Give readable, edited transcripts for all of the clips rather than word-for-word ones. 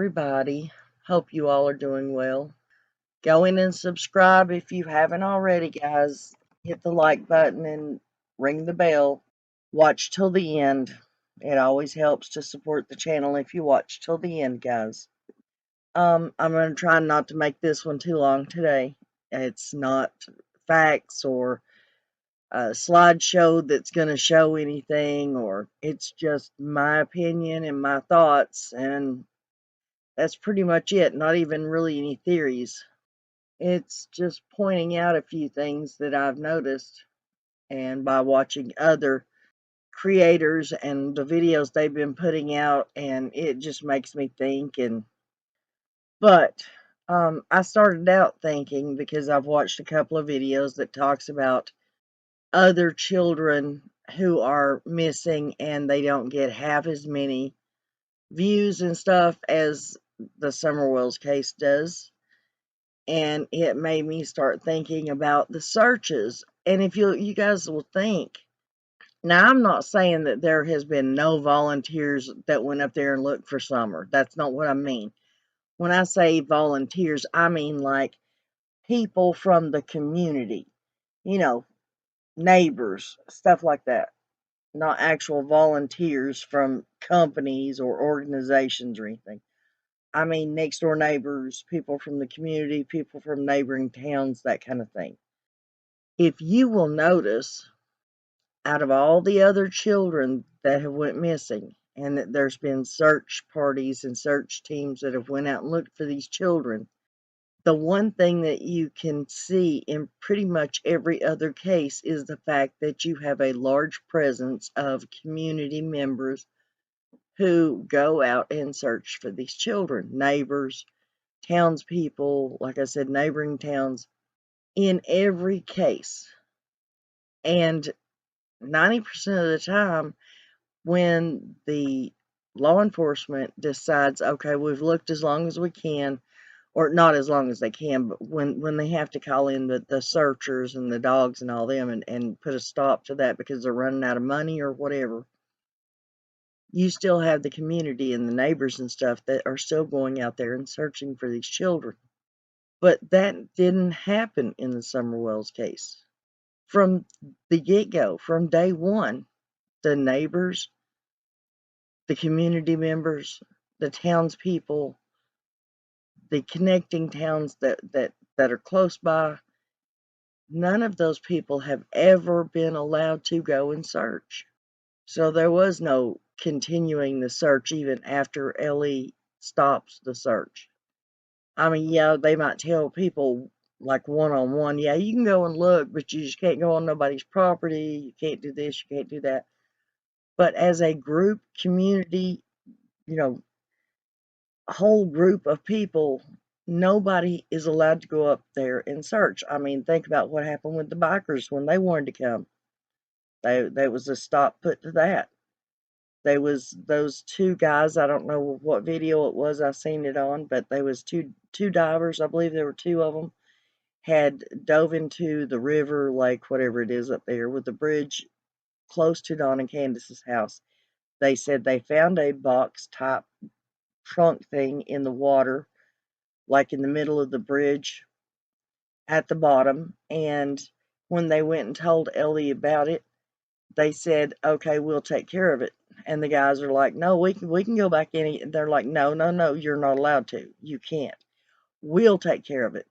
everybody. Hope you all are doing well. Go in and subscribe if you haven't already, guys. Hit the like button and ring the bell. Watch till the end. It always helps to support the channel if you watch till the end, guys. I'm going to try not to make this one too long today. It's not facts or a slideshow that's going to show anything, or it's just my opinion and my thoughts, and that's pretty much it. Not even really any theories. It's just pointing out a few things that I've noticed, and by watching other creators and the videos they've been putting out, and it just makes me think. But I started out thinking, because I've watched a couple of videos that talks about other children who are missing and they don't get half as many views and stuff as the Summerwells case does. And it made me start thinking about the searches. And if you guys will think, now I'm not saying that there has been no volunteers that went up there and looked for Summer. That's not what I mean. When I say volunteers, I mean like people from the community, you know, neighbors, stuff like that. Not actual volunteers from companies or organizations or anything. I mean next door neighbors, people from the community, people from neighboring towns, that kind of thing. If you will notice, out of all the other children that have went missing, and that there's been search parties and search teams that have went out and looked for these children, the one thing that you can see in pretty much every other case is the fact that you have a large presence of community members who go out and search for these children. Neighbors, townspeople, like I said, neighboring towns, in every case. And 90% of the time, when the law enforcement decides, okay, we've looked as long as we can, or not as long as they can, but when they have to call in the searchers and the dogs and all them and put a stop to that because they're running out of money or whatever, you still have the community and the neighbors and stuff that are still going out there and searching for these children. But that didn't happen in the Summerwells case. From the get-go, from day one, the neighbors, the community members, the townspeople, the connecting towns that are close by, none of those people have ever been allowed to go and search. So there was no continuing the search even after Ellie stops the search. I mean, yeah, they might tell people like one-on-one, yeah, you can go and look, but you just can't go on nobody's property. You can't do this, you can't do that. But as a group, community, you know, a whole group of people, nobody is allowed to go up there and search. I mean, think about what happened with the bikers when they wanted to come. There was a stop put to that. There was those two guys, I don't know what video it was I seen it on, but there was two divers, I believe there were two of them, had dove into the river, lake, whatever it is up there, with the bridge close to Don and Candace's house. They said they found a box type trunk thing in the water, like in the middle of the bridge at the bottom, and when they went and told Ellie about it, they said, okay, we'll take care of it. And the guys are like, no, we can go back in. They're like, no, you're not allowed to. You can't. We'll take care of it.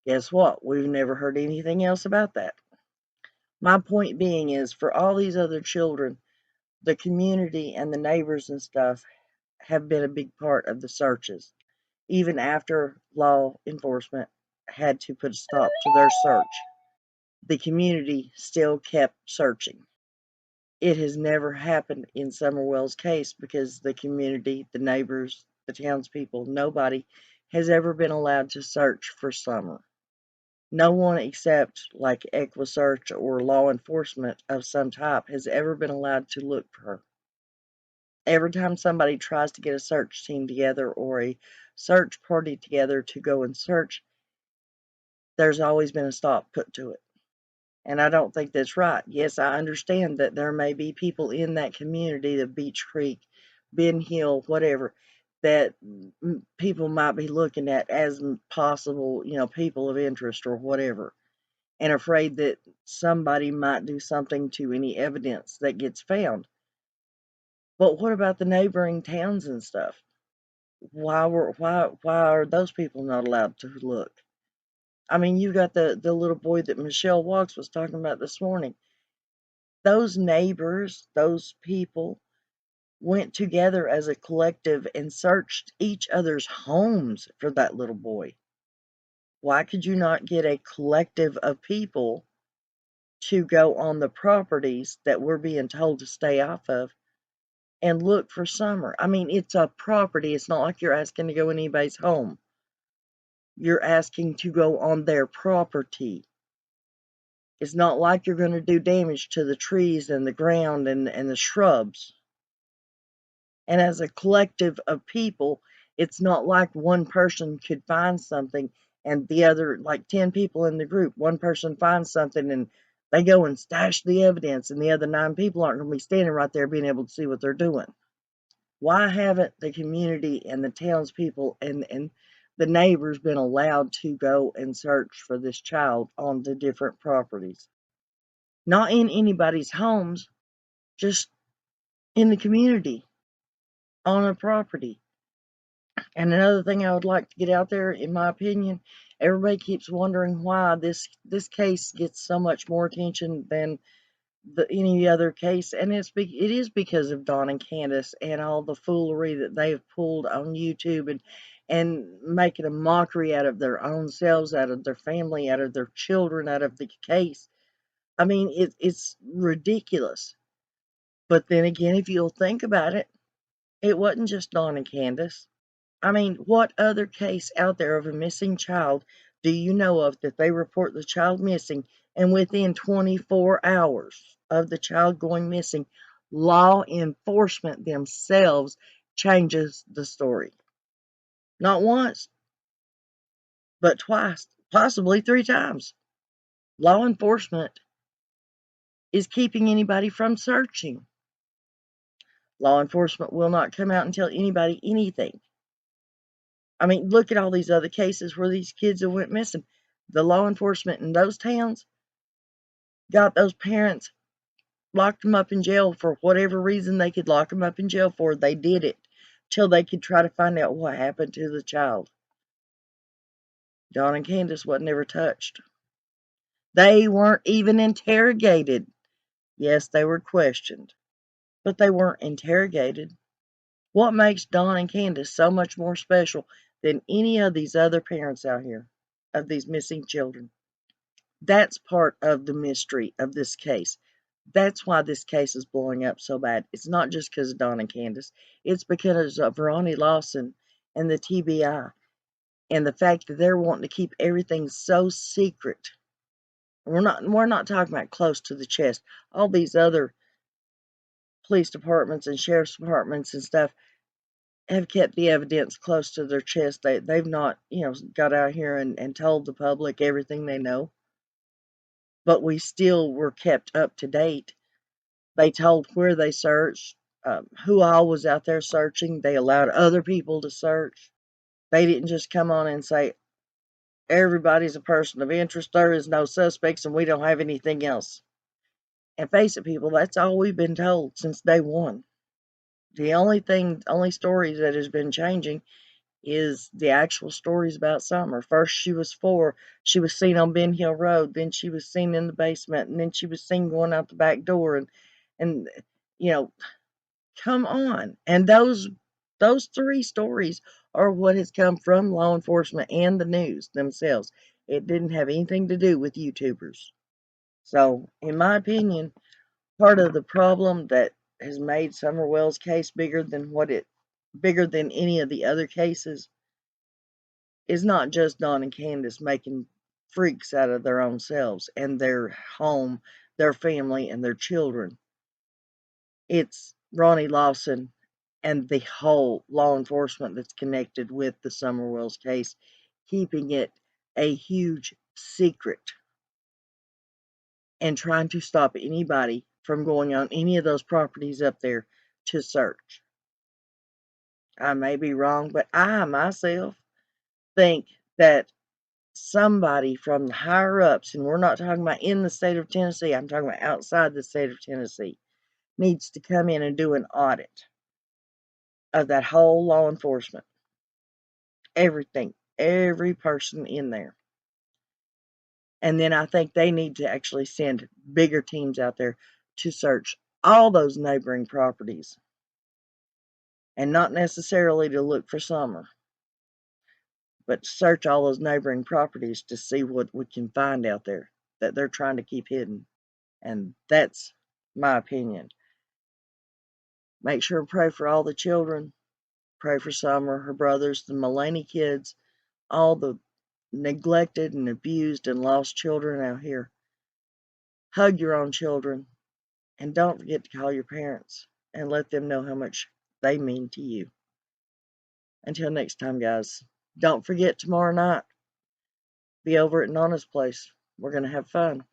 Guess what? We've never heard anything else about that. My point being is, for all these other children, the community and the neighbors and stuff have been a big part of the searches, even after law enforcement had to put a stop to their search. The community still kept searching. It has never happened in Summerwell's case because the community, the neighbors, the townspeople, nobody has ever been allowed to search for Summer. No one except like EquiSearch or law enforcement of some type has ever been allowed to look for her. Every time somebody tries to get a search team together or a search party together to go and search, there's always been a stop put to it. And I don't think that's right. Yes, I understand that there may be people in that community, the Beach Creek, Ben Hill, whatever, that people might be looking at as possible, people of interest or whatever, and afraid that somebody might do something to any evidence that gets found. But what about the neighboring towns and stuff? Why are those people not allowed to look? I mean, you got the little boy that Michelle Walks was talking about this morning. Those neighbors, those people went together as a collective and searched each other's homes for that little boy. Why could you not get a collective of people to go on the properties that we're being told to stay off of and look for Summer? I mean, it's a property. It's not like you're asking to go in anybody's home. You're asking to go on their property. It's not like you're going to do damage to the trees and the ground and the shrubs. And as a collective of people, it's not like one person could find something and the other, like 10 people in the group, one person finds something and they go and stash the evidence, and the other 9 people aren't going to be standing right there being able to see what they're doing. Why haven't the community and the townspeople and the neighbors been allowed to go and search for this child on the different properties? Not in anybody's homes, just in the community, on a property. And another thing I would like to get out there, in my opinion, everybody keeps wondering why this case gets so much more attention than any other case, and it is because of Don and Candace and all the foolery that they've pulled on YouTube and making a mockery out of their own selves, out of their family, out of their children, out of the case. I mean, it's ridiculous. But then again, if you'll think about it, it wasn't just Don and Candace. I mean, what other case out there of a missing child do you know of that they report the child missing, and within 24 hours of the child going missing, law enforcement themselves changes the story? Not once, but twice, possibly 3 times. Law enforcement is keeping anybody from searching. Law enforcement will not come out and tell anybody anything. I mean, look at all these other cases where these kids have went missing. The law enforcement in those towns got those parents, locked them up in jail for whatever reason they could lock them up in jail for. They did it till they could try to find out what happened to the child. Don and Candace wasn't ever touched. They weren't even interrogated. Yes, they were questioned, but they weren't interrogated. What makes Don and Candace so much more special than any of these other parents out here of these missing children? That's part of the mystery of this case. That's why this case is blowing up so bad. It's not just because of Don and Candace. It's because of Ronnie Lawson and the TBI and the fact that they're wanting to keep everything so secret. We're not talking about close to the chest. All these other police departments and sheriff's departments and stuff have kept the evidence close to their chest. They've not, got out here and told the public everything they know. But we still were kept up to date. They told where they searched, who all was out there searching. They allowed other people to search. They didn't just come on and say, everybody's a person of interest, there is no suspects, and we don't have anything else. And face it, people, that's all we've been told since day one. The only stories that has been changing is the actual stories about Summer. First she was 4, she was seen on Ben Hill Road, then she was seen in the basement, and then she was seen going out the back door, and you know, come on. And those 3 stories are what has come from law enforcement and the news themselves. It didn't have anything to do with YouTubers. So, in my opinion, part of the problem that has made Summerwell's case bigger than any of the other cases is not just Don and Candace making freaks out of their own selves and their home, their family, and their children. It's Ronnie Lawson and the whole law enforcement that's connected with the Summerwells case, keeping it a huge secret and trying to stop anybody from going on any of those properties up there to search. I may be wrong, but I myself think that somebody from the higher ups, and we're not talking about in the state of Tennessee, I'm talking about outside the state of Tennessee, needs to come in and do an audit of that whole law enforcement. Everything, every person in there. And then I think they need to actually send bigger teams out there to search all those neighboring properties and not necessarily to look for Summer, but search all those neighboring properties to see what we can find out there that they're trying to keep hidden. And that's my opinion. Make sure and pray for all the children. Pray for Summer, her brothers, the Mulaney kids, all the neglected and abused and lost children out here. Hug your own children, and don't forget to call your parents and let them know how much they mean to you. Until next time, guys, don't forget tomorrow night, be over at Nana's place. We're going to have fun.